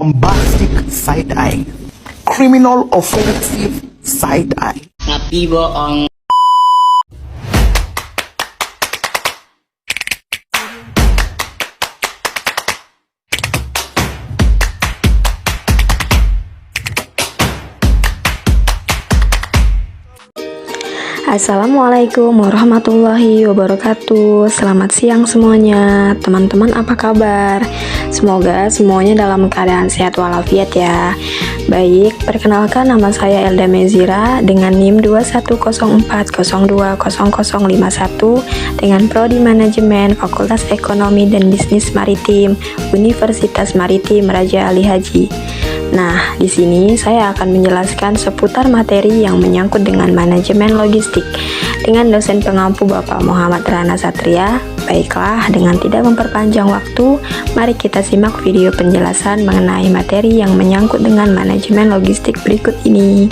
bombastic side eye, criminal offensive side eye. Tapi bohong. Assalamualaikum warahmatullahi wabarakatuh. Selamat siang semuanya. Teman-teman apa kabar? Semoga semuanya dalam keadaan sehat walafiat ya. Baik, perkenalkan nama saya Elda Mezira dengan NIM 2104020051 dengan Prodi Manajemen Fakultas Ekonomi dan Bisnis Maritim Universitas Maritim Raja Ali Haji. Nah, di sini saya akan menjelaskan seputar materi yang menyangkut dengan manajemen logistik dengan dosen pengampu Bapak Muhammad Rana Satria. Baiklah, dengan tidak memperpanjang waktu, mari kita simak video penjelasan mengenai materi yang menyangkut dengan manajemen logistik berikut ini.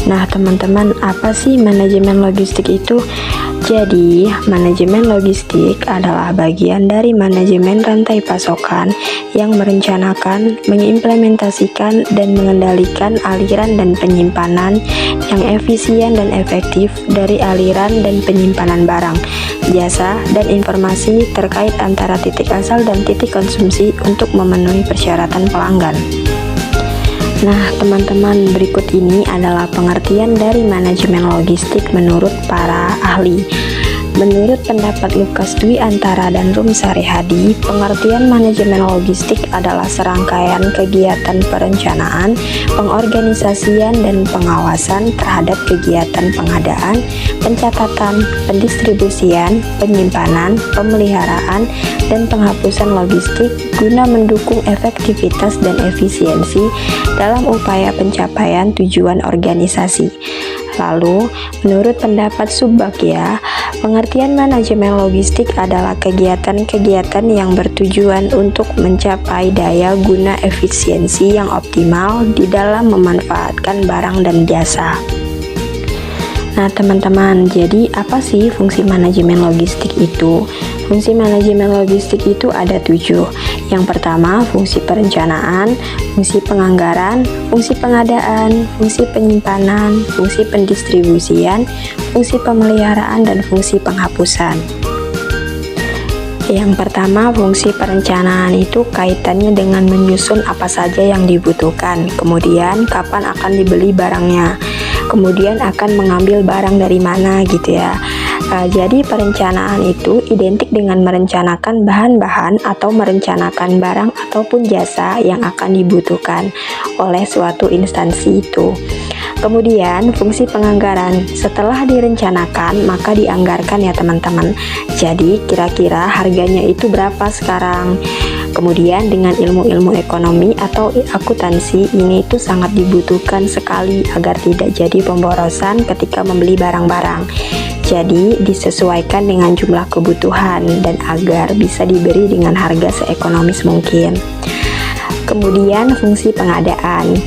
Nah, teman-teman, apa sih manajemen logistik itu? Jadi, manajemen logistik adalah bagian dari manajemen rantai pasokan yang merencanakan, mengimplementasikan, dan mengendalikan aliran dan penyimpanan yang efisien dan efektif dari aliran dan penyimpanan barang, jasa, dan informasi terkait antara titik asal dan titik konsumsi untuk memenuhi persyaratan pelanggan. Nah, teman-teman, berikut ini adalah pengertian dari manajemen logistik menurut para ahli. Menurut pendapat Lukas Dwi Antara dan Rum Sarihadi, pengertian manajemen logistik adalah serangkaian kegiatan perencanaan, pengorganisasian, dan pengawasan terhadap kegiatan pengadaan, pencatatan, pendistribusian, penyimpanan, pemeliharaan, dan penghapusan logistik guna mendukung efektivitas dan efisiensi dalam upaya pencapaian tujuan organisasi. Lalu, menurut pendapat Subagya, pengertian manajemen logistik adalah kegiatan-kegiatan yang bertujuan untuk mencapai daya guna efisiensi yang optimal di dalam memanfaatkan barang dan jasa. Nah, teman-teman, jadi apa sih fungsi manajemen logistik itu? Fungsi manajemen logistik itu ada 7. Yang pertama, fungsi perencanaan, fungsi penganggaran, fungsi pengadaan, fungsi penyimpanan, fungsi pendistribusian, fungsi pemeliharaan, dan fungsi penghapusan. Yang pertama, fungsi perencanaan itu kaitannya dengan menyusun apa saja yang dibutuhkan, kemudian kapan akan dibeli barangnya, kemudian akan mengambil barang dari mana gitu ya. Jadi perencanaan itu identik dengan merencanakan bahan-bahan atau merencanakan barang ataupun jasa yang akan dibutuhkan oleh suatu instansi itu. Kemudian fungsi penganggaran, setelah direncanakan maka dianggarkan ya teman-teman. Jadi kira-kira harganya itu berapa sekarang. Kemudian dengan ilmu-ilmu ekonomi atau akuntansi ini itu sangat dibutuhkan sekali agar tidak jadi pemborosan ketika membeli barang-barang. Jadi disesuaikan dengan jumlah kebutuhan dan agar bisa diberi dengan harga seekonomis mungkin. Kemudian fungsi pengadaan.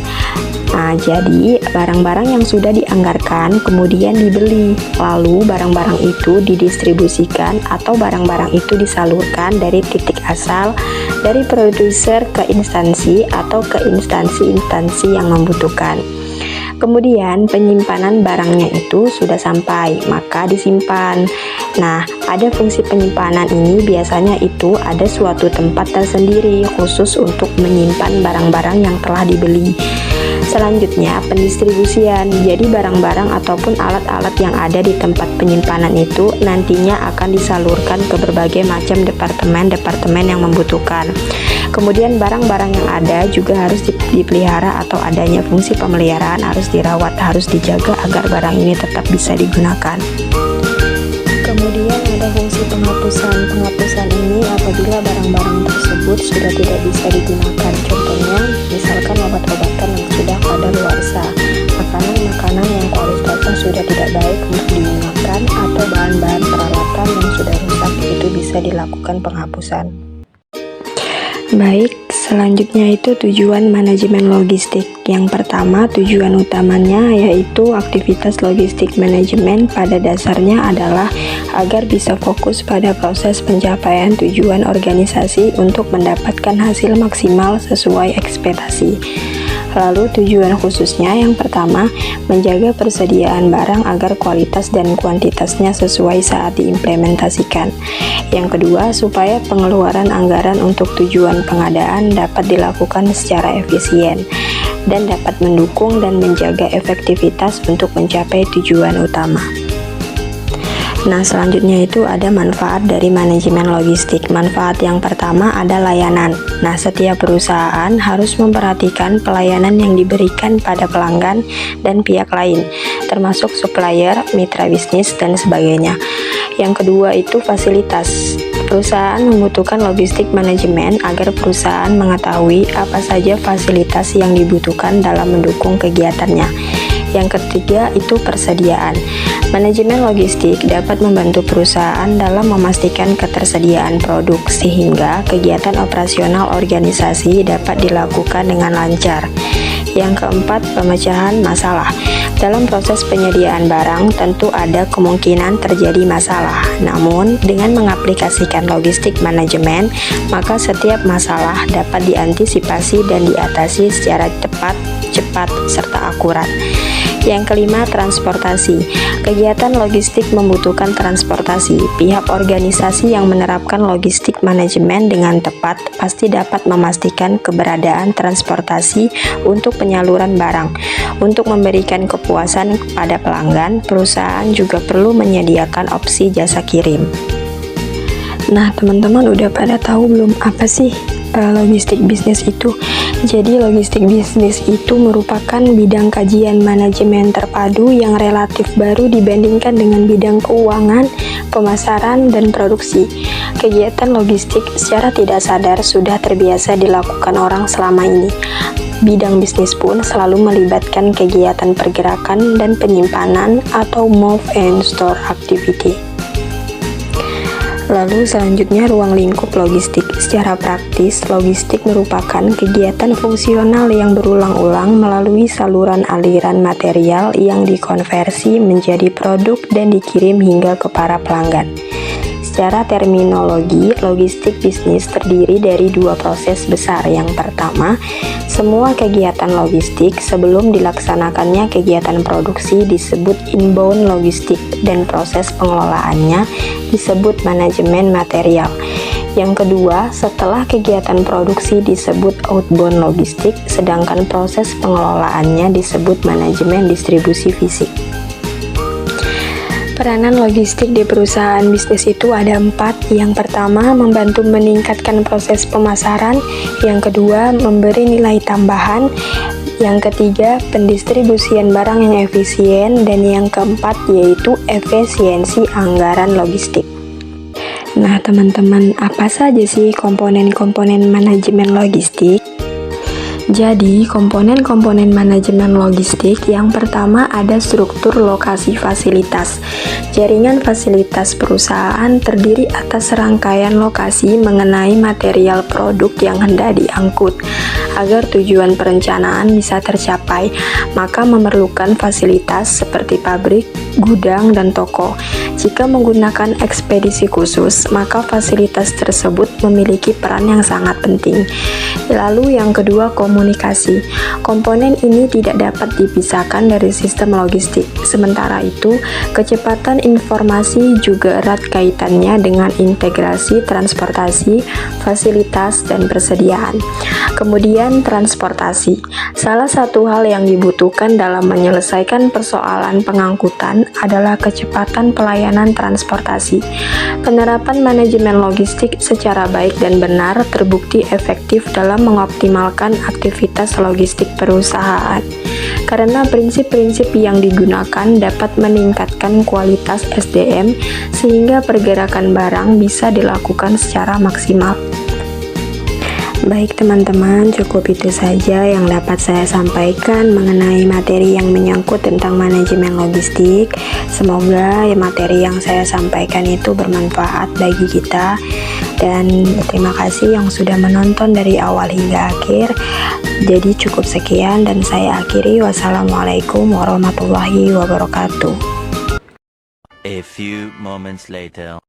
Nah, jadi barang-barang yang sudah dianggarkan kemudian dibeli, lalu barang-barang itu didistribusikan atau barang-barang itu disalurkan dari titik asal dari produser ke instansi atau ke instansi-instansi yang membutuhkan. Kemudian penyimpanan barangnya itu sudah sampai, maka disimpan. Nah, ada fungsi penyimpanan ini biasanya itu ada suatu tempat tersendiri khusus untuk menyimpan barang-barang yang telah dibeli. Selanjutnya, pendistribusian. Jadi barang-barang ataupun alat-alat yang ada di tempat penyimpanan itu nantinya akan disalurkan ke berbagai macam departemen-departemen yang membutuhkan. Kemudian barang-barang yang ada juga harus dipelihara atau adanya fungsi pemeliharaan harus dirawat, harus dijaga agar barang ini tetap bisa digunakan. Kemudian ada fungsi penghapusan. Penghapusan ini apabila barang-barang tersebut sudah tidak bisa digunakan. Contohnya, misalkan obat-obatan yang sudah kadaluarsa, makanan-makanan yang kualitasnya sudah tidak baik untuk digunakan, atau bahan-bahan peralatan yang sudah rusak, itu bisa dilakukan penghapusan. Baik, selanjutnya itu tujuan manajemen logistik. Yang pertama, tujuan utamanya yaitu aktivitas logistik manajemen pada dasarnya adalah agar bisa fokus pada proses pencapaian tujuan organisasi untuk mendapatkan hasil maksimal sesuai ekspektasi. Lalu tujuan khususnya yang pertama, menjaga persediaan barang agar kualitas dan kuantitasnya sesuai saat diimplementasikan. Yang kedua, supaya pengeluaran anggaran untuk tujuan pengadaan dapat dilakukan secara efisien dan dapat mendukung dan menjaga efektivitas untuk mencapai tujuan utama. Nah, selanjutnya itu ada manfaat dari manajemen logistik. Manfaat yang pertama ada layanan. Nah, setiap perusahaan harus memperhatikan pelayanan yang diberikan pada pelanggan dan pihak lain, termasuk supplier, mitra bisnis, dan sebagainya. Yang kedua itu fasilitas. Perusahaan membutuhkan logistik manajemen agar perusahaan mengetahui apa saja fasilitas yang dibutuhkan dalam mendukung kegiatannya. Yang ketiga itu persediaan. Manajemen logistik dapat membantu perusahaan dalam memastikan ketersediaan produk sehingga kegiatan operasional organisasi dapat dilakukan dengan lancar. Yang keempat, pemecahan masalah. Dalam proses penyediaan barang tentu ada kemungkinan terjadi masalah. Namun, dengan mengaplikasikan logistik manajemen, maka setiap masalah dapat diantisipasi dan diatasi secara tepat, cepat, serta akurat. Yang kelima, transportasi. Kegiatan logistik membutuhkan transportasi. Pihak organisasi yang menerapkan logistik manajemen dengan tepat pasti dapat memastikan keberadaan transportasi untuk penyaluran barang. Untuk memberikan kepuasan kepada pelanggan, perusahaan juga perlu menyediakan opsi jasa kirim. Nah, teman-teman udah pada tahu belum apa sih logistik bisnis itu? Jadi logistik bisnis itu merupakan bidang kajian manajemen terpadu yang relatif baru dibandingkan dengan bidang keuangan, pemasaran, dan produksi. Kegiatan logistik secara tidak sadar sudah terbiasa dilakukan orang selama ini. Bidang bisnis pun selalu melibatkan kegiatan pergerakan dan penyimpanan atau move and store activity. Lalu selanjutnya ruang lingkup logistik. Secara praktis, logistik merupakan kegiatan fungsional yang berulang-ulang melalui saluran aliran material yang dikonversi menjadi produk dan dikirim hingga ke para pelanggan. Secara terminologi, logistik bisnis terdiri dari dua proses besar. Yang pertama, semua kegiatan logistik sebelum dilaksanakannya kegiatan produksi disebut inbound logistik dan proses pengelolaannya disebut manajemen material. Yang kedua, setelah kegiatan produksi disebut outbound logistik, sedangkan proses pengelolaannya disebut manajemen distribusi fisik. Peranan logistik di perusahaan bisnis itu ada 4. Yang pertama, membantu meningkatkan proses pemasaran. Yang kedua, memberi nilai tambahan. Yang ketiga, pendistribusian barang yang efisien. Dan yang keempat, yaitu efisiensi anggaran logistik. Nah, teman-teman, apa saja sih komponen-komponen manajemen logistik? Jadi, komponen-komponen manajemen logistik yang pertama ada struktur lokasi fasilitas. Jaringan fasilitas perusahaan terdiri atas rangkaian lokasi mengenai material produk yang hendak diangkut. Agar tujuan perencanaan bisa tercapai, maka memerlukan fasilitas seperti pabrik, gudang, dan toko. Jika menggunakan ekspedisi khusus, maka fasilitas tersebut memiliki peran yang sangat penting. Lalu yang kedua, komunikasi. Komponen ini tidak dapat dipisahkan dari sistem logistik. Sementara itu, kecepatan informasi juga erat kaitannya dengan integrasi transportasi, fasilitas, dan persediaan. Kemudian transportasi. Salah satu hal yang dibutuhkan dalam menyelesaikan persoalan pengangkutan adalah kecepatan pelayanan transportasi. Penerapan manajemen logistik secara baik dan benar terbukti efektif dalam mengoptimalkan aktivitas logistik perusahaan. Karena prinsip-prinsip yang digunakan dapat meningkatkan kualitas SDM sehingga pergerakan barang bisa dilakukan secara maksimal. Baik teman-teman, cukup itu saja yang dapat saya sampaikan mengenai materi yang menyangkut tentang manajemen logistik. Semoga materi yang saya sampaikan itu bermanfaat bagi kita. Dan terima kasih yang sudah menonton dari awal hingga akhir. Jadi cukup sekian dan saya akhiri. Wassalamualaikum warahmatullahi wabarakatuh. A few moments later.